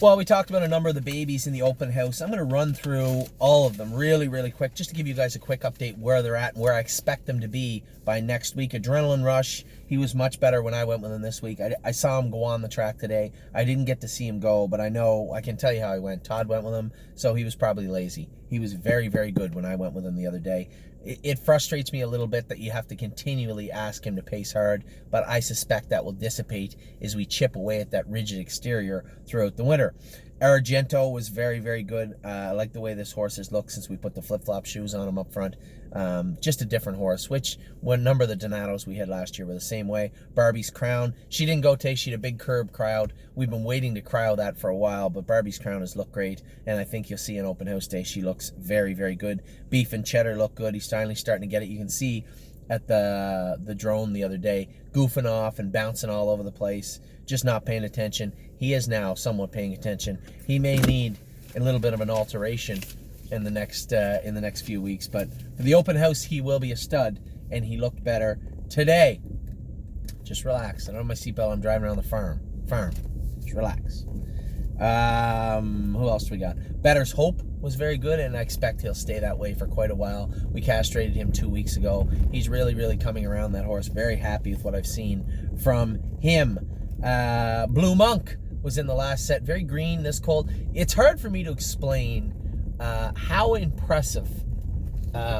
Well, we talked about a number of the babies in the open house. I'm going to run through all of them really, really quick, just to give you guys a quick update where they're at and where I expect them to be by next week. Adrenaline Rush, he was much better when I went with him this week. I saw him go on the track today. I didn't get to see him go, but I can tell you how he went. Todd went with him, so he was probably lazy. He was very, very good when I went with him the other day. It frustrates me a little bit that you have to continually ask him to pace hard, but I suspect that will dissipate as we chip away at that rigid exterior throughout the winter. Argento was very, very good. I like the way this horse has looked since we put the flip-flop shoes on him up front. Just a different horse, which a number of the Donatos we had last year were the same way. Barbie's Crown, she didn't go today. She had a big curb crowd. We've been waiting to crowd that for a while, but Barbie's Crown has looked great, and I think you'll see an open house day. She looks very, very good. Beef and Cheddar look good. He's finally starting to get it. You can see at the drone the other day, goofing off and bouncing all over the place, just not paying attention. He is now somewhat paying attention. He may need a little bit of an alteration in the next few weeks, but for the open house, he will be a stud, and he looked better today. Just relax. I don't have my seatbelt. I'm driving around the farm. Just relax. Who else do we got? Better's Hope was very good, and I expect he'll stay that way for quite a while. We castrated him 2 weeks ago. He's really, really coming around, that horse. Very happy with what I've seen from him. Blue Monk was in the last set. Very green this cold. It's hard for me to explain how impressive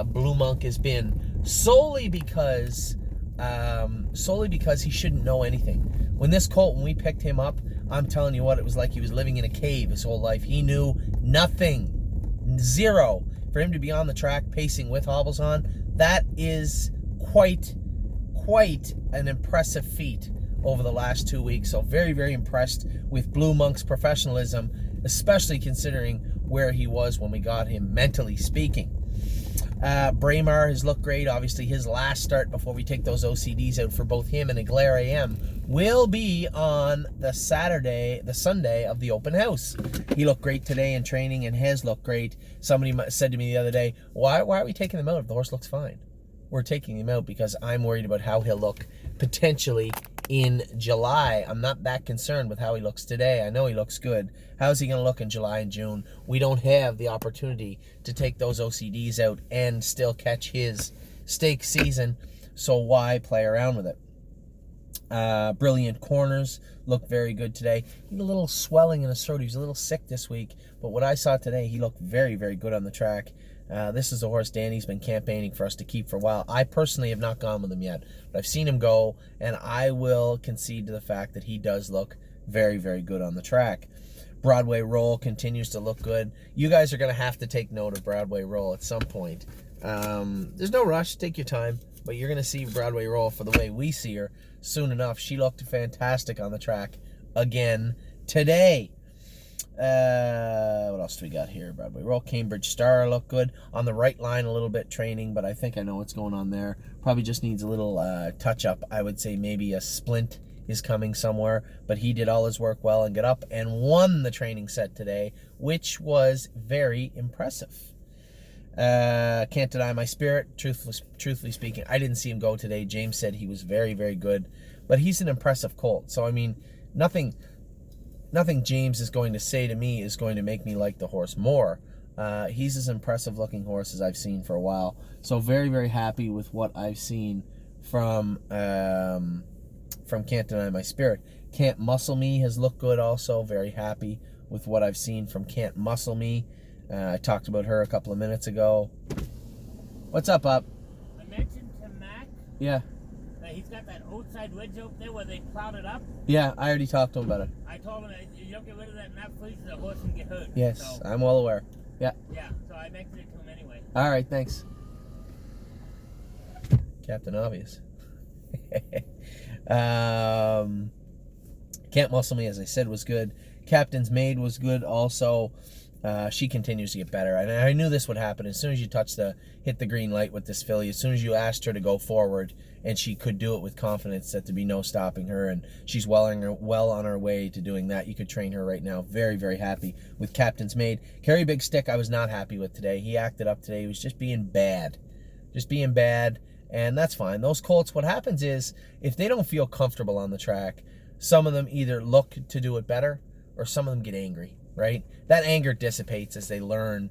Blue Monk has been solely because he shouldn't know anything. When we picked him up, I'm telling you what, it was like he was living in a cave his whole life. He knew nothing. Zero. For him to be on the track pacing with hobbles on, that is quite an impressive feat over the last 2 weeks. So very, very impressed with Blue Monk's professionalism, especially considering where he was when we got him, mentally speaking. Braemar has looked great. Obviously, his last start before we take those OCDs out for both him and Aguilera AM will be on the Sunday of the open house. He looked great today in training and has looked great. Somebody said to me the other day, why are we taking him out if the horse looks fine? We're taking him out because I'm worried about how he'll look potentially in July. I'm not that concerned with how he looks today. I know he looks good. How's he going to look in July and June? We don't have the opportunity to take those OCDs out and still catch his stake season, so why play around with it? Brilliant Corners looked very good today. He had a little swelling in his throat. He was a little sick this week, but what I saw today, he looked very, very good on the track. This is a horse Danny's been campaigning for us to keep for a while. I personally have not gone with him yet, but I've seen him go, and I will concede to the fact that he does look very, very good on the track. Broadway Roll continues to look good. You guys are going to have to take note of Broadway Roll at some point. There's no rush. Take your time, but you're going to see Broadway Roll for the way we see her soon enough. She looked fantastic on the track again today. What else do we got here? Broadway Roll. Cambridge Star looked good on the right line a little bit training, but I think I know what's going on there. Probably just needs a little touch up. I would say maybe a splint is coming somewhere, but he did all his work well and got up and won the training set today, which was very impressive. Can't Deny My Spirit. Truthfully speaking, I didn't see him go today. James said he was very, very good, but he's an impressive colt. So I mean, nothing James is going to say to me is going to make me like the horse more. He's as impressive looking horse as I've seen for a while. So very, very happy with what I've seen from Can't Deny My Spirit. Can't Muscle Me has looked good also. Very happy with what I've seen from Can't Muscle Me. I talked about her a couple of minutes ago. What's up, Up? I mentioned to Mac. Yeah. That he's got that outside wedge out there where they plowed it up. Yeah, I already talked to him about it. I told him that you don't get rid of that nut, please, the horse can get hurt. Yes, so, I'm well aware. Yeah. Yeah, so I mentioned it to him anyway. All right, thanks. Captain Obvious. Can't Muscle Me, as I said, was good. Captain's Maid was good also. She continues to get better. And I knew this would happen. As soon as you hit the green light with this filly, as soon as you asked her to go forward, and she could do it with confidence, that there'd be no stopping her, and she's well on her way to doing that. You could train her right now. Very, very happy with Captain's Maid. Kerry Big Stick, I was not happy with today. He acted up today. He was just being bad. And that's fine. Those colts, what happens is, if they don't feel comfortable on the track, some of them either look to do it better, or some of them get angry, right? That anger dissipates as they learn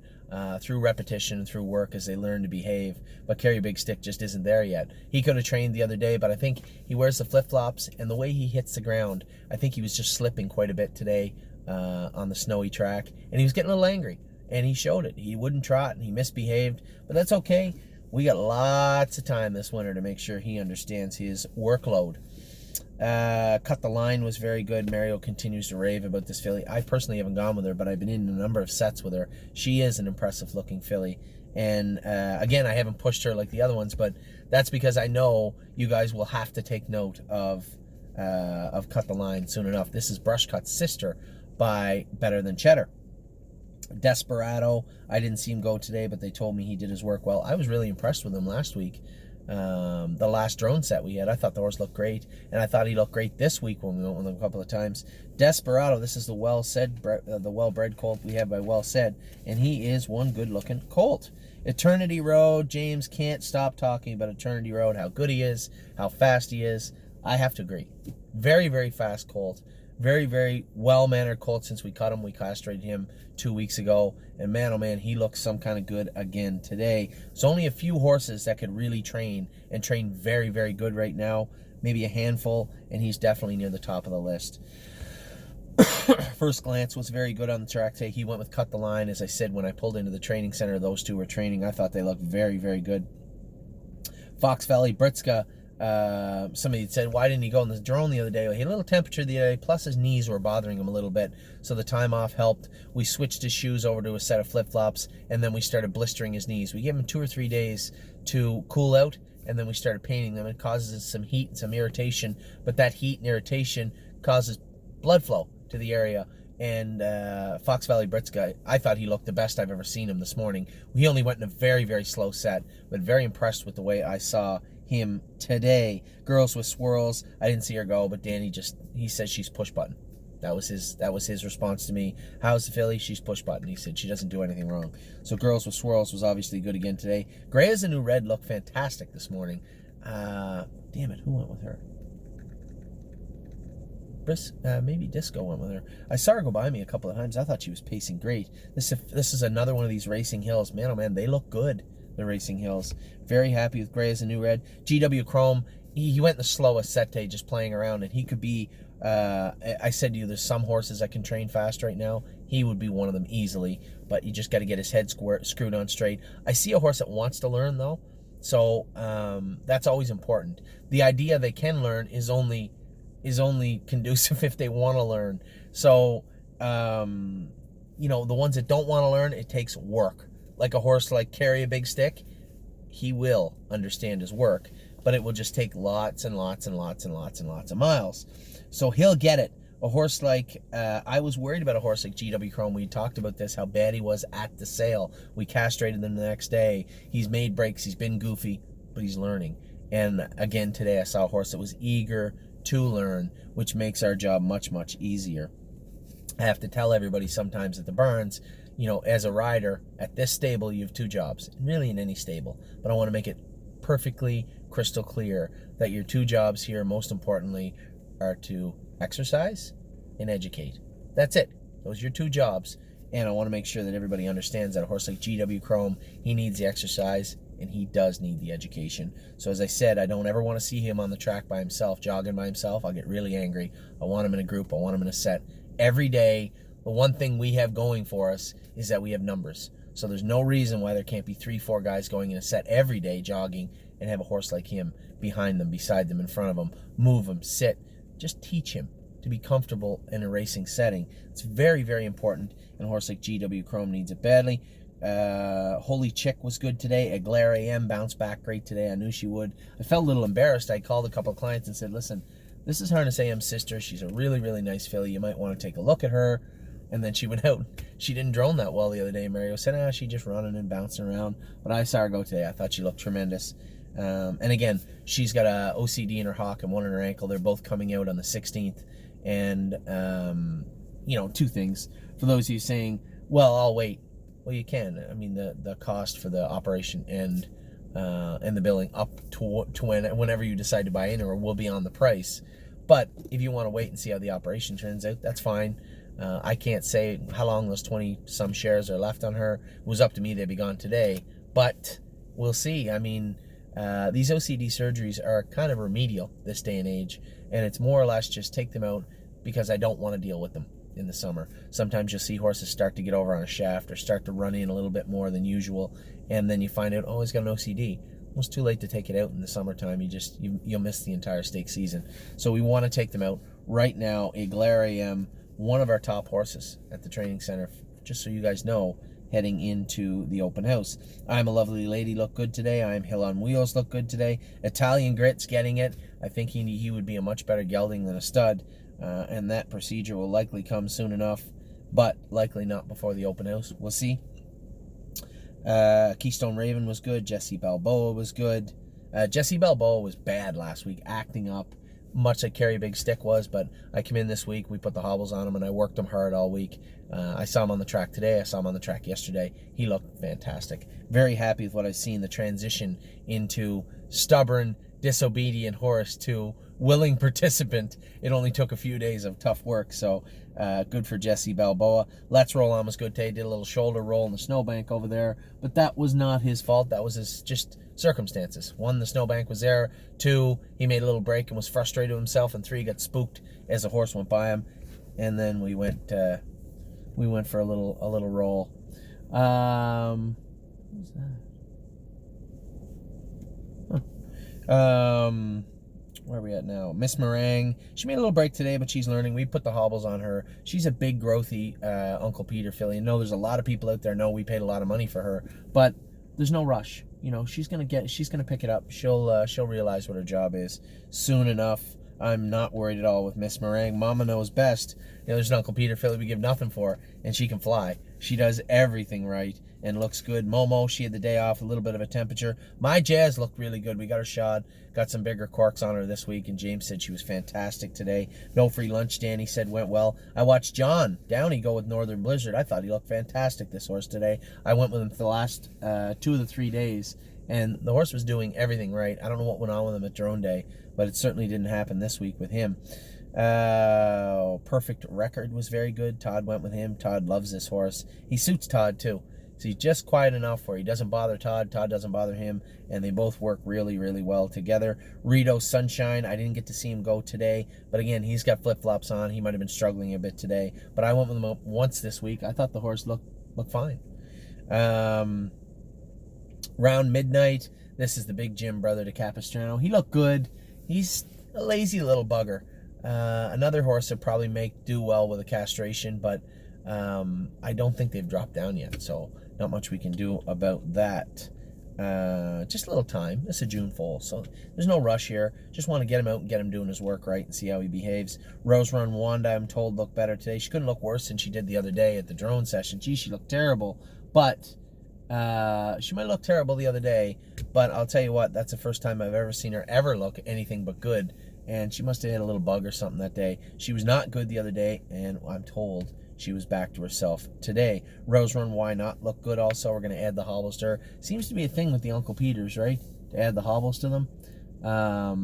through repetition and through work, as they learn to behave. But Carry a Big Stick just isn't there yet. He could have trained the other day, but I think he wears the flip-flops, and the way he hits the ground, I think he was just slipping quite a bit today on the snowy track, and he was getting a little angry, and he showed it. He wouldn't trot, and he misbehaved, but that's okay. We got lots of time this winter to make sure he understands his workload. Cut the Line was very good. Mario continues to rave about this filly. I personally haven't gone with her, but I've been in a number of sets with her. She is an impressive looking filly. And again, I haven't pushed her like the other ones, but that's because I know you guys will have to take note of Cut the Line soon enough. This is Brushcut's sister by Better Than Cheddar. Desperado, I didn't see him go today, but they told me he did his work well. I was really impressed with him last week. The last drone set we had, I thought the horse looked great, and I thought he looked great this week when we went with him a couple of times. Desperado, this is the well-bred colt we have by Well Said, and he is one good-looking colt. Eternity Road, James can't stop talking about Eternity Road, how good he is, how fast he is. I have to agree. Very, very fast colt. Very, very well-mannered colt since we cut him. We castrated him 2 weeks ago. And man, oh man, he looks some kind of good again today. There's only a few horses that could really train and train very, very good right now. Maybe a handful, and he's definitely near the top of the list. First Glance was very good on the track today. He went with Cut the Line. As I said, when I pulled into the training center, those two were training. I thought they looked very, very good. Fox Valley, Britska. Somebody said, why didn't he go in the drone the other day? Well, he had a little temperature the other day, plus his knees were bothering him a little bit, so the time off helped. We switched his shoes over to a set of flip-flops, and then we started blistering his knees. We gave him 2 or 3 days to cool out, and then we started painting them. It causes some heat and some irritation, but that heat and irritation causes blood flow to the area. And Fox Valley Britska, I thought he looked the best I've ever seen him this morning. He only went in a very, very slow set, but very impressed with the way I saw him today. Girls with Swirls, I didn't see her go, but Danny he says she's push button. That was his response to me. How's the filly? She's push button. He said she doesn't do anything wrong. So Girls with Swirls was obviously good again today. Gray as a New Red looked fantastic this morning. Damn it, who went with her? Maybe Disco went with her. I saw her go by me a couple of times. I thought she was pacing great. This is another one of these racing hills. Man, oh man, they look good. The racing hills. Very happy with Gray as a New Red. GW Chrome, he went in the slowest set day, just playing around, and he could be, I said to you, there's some horses that can train fast right now. He would be one of them easily, but you just got to get his head screwed on straight. I see a horse that wants to learn, though, so that's always important. The idea they can learn is only conducive if they want to learn. So, you know, the ones that don't want to learn, it takes work. Like a horse like Carry a Big Stick, he will understand his work, but it will just take lots and lots and lots and lots and lots of miles. So he'll get it. A horse like, I was worried about a horse like GW Chrome. We talked about this, how bad he was at the sale. We castrated him the next day. He's made breaks. He's been goofy, but he's learning. And again, today I saw a horse that was eager to learn, which makes our job much, much easier. I have to tell everybody sometimes at the barns, you know, as a rider, at this stable, you have 2 jobs, really in any stable. But I want to make it perfectly crystal clear that your 2 jobs here, most importantly, are to exercise and educate. That's it. Those are your 2 jobs. And I want to make sure that everybody understands that a horse like GW Chrome, he needs the exercise, and he does need the education. So as I said, I don't ever want to see him on the track by himself, jogging by himself. I'll get really angry. I want him in a group. I want him in a set. Every day, the one thing we have going for us is that we have numbers. So there's no reason why there can't be 3-4 guys going in a set every day jogging and have a horse like him behind them, beside them, in front of them, move him, sit. Just teach him to be comfortable in a racing setting. It's very, very important, and a horse like GW Chrome needs it badly. Holy Chick was good today. Aglaire AM bounced back great today. I knew she would. I felt a little embarrassed. I called a couple of clients and said, listen, this is Harness AM's sister. She's a really, really nice filly. You might want to take a look at her. And then she went out. She didn't drone that well the other day. Mario said, she just running and bouncing around. But I saw her go today. I thought she looked tremendous. And again, she's got a OCD in her hock and one in her ankle. They're both coming out on the 16th. And, you know, 2 things. For those of you saying, well, I'll wait. Well, you can. I mean, the cost for the operation and the billing up to whenever you decide to buy in or will be on the price. But if you want to wait and see how the operation turns out, that's fine. I can't say how long those 20-some shares are left on her. It was up to me, they'd be gone today. But we'll see. I mean, these OCD surgeries are kind of remedial this day and age. And it's more or less just take them out because I don't want to deal with them in the summer. Sometimes you'll see horses start to get over on a shaft or start to run in a little bit more than usual. And then you find out, oh, he's got an OCD. Well, it's too late to take it out in the summertime. You'll miss the entire stake season. So we want to take them out. Right now, a Glare AM, one of our top horses at the training center, just so you guys know, heading into the open house. I'm a Lovely Lady look good today. I'm Hill on Wheels look good today. Italian Grit's getting it. I think he would be a much better gelding than a stud, and that procedure will likely come soon enough, but likely not before the open house. We'll see. Keystone Raven was good. Jesse Balboa was good. Jesse Balboa was bad last week, acting up, much like Kerry Big Stick was, but I come in this week, we put the hobbles on him, and I worked him hard all week. I saw him on the track today. I saw him on the track yesterday. He looked fantastic. Very happy with what I've seen, the transition into stubborn, disobedient horse to willing participant. It only took a few days of tough work, so good for Jesse Balboa. Let's Roll On was good today. Did a little shoulder roll in the snowbank over there, but that was not his fault. That was his just circumstances. 1, the snowbank was there. 2, he made a little break and was frustrated with himself. And 3, got spooked as the horse went by him. And then we went for a little roll. What was that? Where are we at now? Miss Merage. She made a little break today, but she's learning. We put the hobbles on her. She's a big, growthy Uncle Peter filly. I know there's a lot of people out there know we paid a lot of money for her, but there's no rush. You know, she's gonna pick it up. She'll realize what her job is soon enough. I'm not worried at all with Miss Merage. Mama knows best. You know, there's an Uncle Peter filly we give nothing for, and she can fly. She does everything right and looks good. Momo, she had the day off, a little bit of a temperature. My Jazz looked really good. We got her shod, got some bigger corks on her this week, and James said she was fantastic today. No free lunch, Danny said went well. I watched John Downey go with Northern Blizzard. I thought he looked fantastic, this horse, today. I went with him for the last 2 of the 3 days, and the horse was doing everything right. I don't know what went on with him at Drone Day, but it certainly didn't happen this week with him. Perfect Record was very good. Todd went with him. Todd loves this horse. He suits Todd too. So he's just quiet enough where he doesn't bother Todd. Todd doesn't bother him, and they both work really, really well together. Rito Sunshine, I didn't get to see him go today, but again, he's got flip-flops on. He might have been struggling a bit today, but I went with him once this week. I thought the horse looked fine. Round Midnight, this is the big Jim brother to Capistrano. He looked good. He's a lazy little bugger. Another horse that probably do well with a castration, but I don't think they've dropped down yet, so not much we can do about that. Just a little time. It's a June foal, so there's no rush here. Just want to get him out and get him doing his work right and see how he behaves. Rose Run Wanda, I'm told, looked better today. She couldn't look worse than she did the other day at the drone session. Gee, she looked terrible, but she might look terrible the other day, but I'll tell you what, that's the first time I've ever seen her ever look anything but good, and she must have had a little bug or something that day. She was not good the other day, and I'm told she was back to herself today. Rose Run Why Not look good also. We're going to add the hobbles to her. Seems to be a thing with the Uncle Peters, right? To add the hobbles to them. What are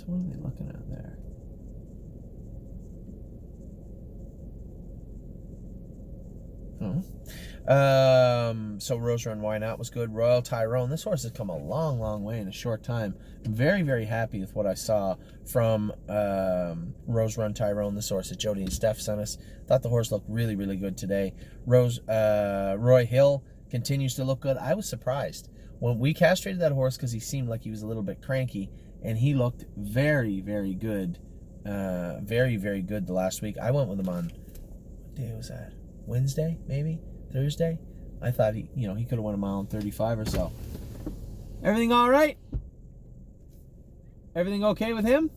they looking at there? So Rose Run Why Not was good. Royal Tyrone. This horse has come a long, long way in a short time. I'm very, very happy with what I saw from Rose Run Tyrone, this horse that Jody and Steph sent us. Thought the horse looked really, really good today. Roy Hill continues to look good. I was surprised when we castrated that horse because he seemed like he was a little bit cranky, and he looked very, very good. Very, very good the last week. I went with him on, what day was that? Wednesday, maybe? Thursday? I thought he could have won a mile in 35 or so. Everything all right? Everything okay with him?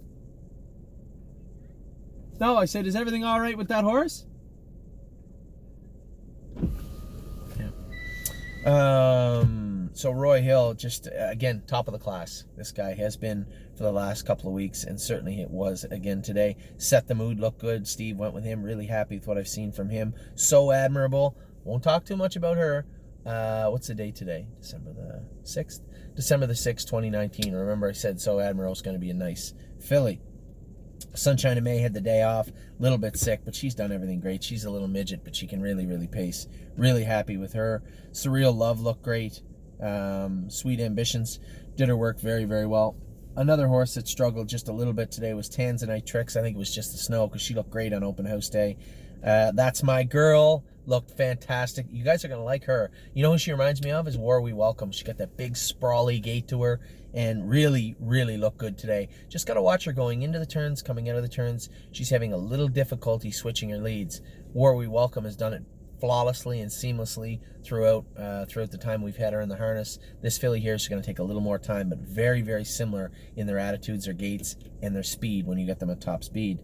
No, I said, is everything all right with that horse? Yeah. So Roy Hill, just, again, top of the class. This guy has been for the last couple of weeks, and certainly it was again today. Set the Mood looked good. Steve went with him. Really happy with what I've seen from him. So admirable. Won't talk too much about her. What's the date today? December the 6th? December the 6th, 2019. Remember I said So Admiral is going to be a nice filly. Sunshine of May had the day off, a little bit sick, but she's done everything great. She's a little midget, but she can really, really pace. Really happy with her. Surreal Love looked great. Sweet Ambitions did her work very, very well. Another horse that struggled just a little bit today was Tanzanite Tricks. I think it was just the snow because she looked great on open house day. That's My Girl. Looked fantastic. You guys are going to like her. You know who she reminds me of is War We Welcome. She got that big sprawly gait to her and really, really looked good today. Just got to watch her going into the turns, coming out of the turns. She's having a little difficulty switching her leads. War We Welcome has done it flawlessly and seamlessly throughout the time we've had her in the harness. This filly here is going to take a little more time, but very, very similar in their attitudes, their gaits, and their speed when you get them at top speed.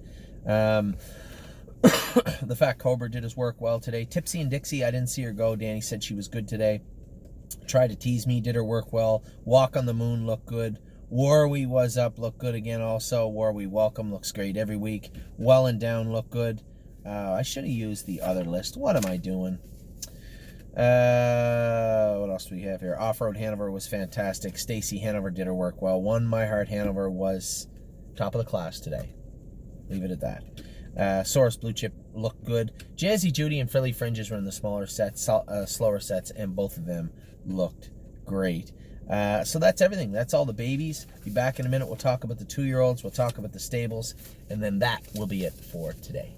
The Fat Cobra did his work well today. Tipsy and Dixie, I didn't see her go. Danny said she was good today. Tried to Tease Me, did her work well. Walk on the Moon looked good. War We Was Up looked good again also. War We Welcome looks great every week. Well and Down looked good. I should have used the other list. What am I doing? What else do we have here? Off-Road Hanover was fantastic. Stacy Hanover did her work well. One My Heart Hanover was top of the class today. Leave it at that. Source Blue Chip looked good. Jazzy Judy and Philly Fringes were in the smaller sets, slower sets, and both of them looked great. So that's everything. That's all the babies. Be back in a minute. We'll talk about the 2-year-olds. We'll talk about the stables. And then that will be it for today.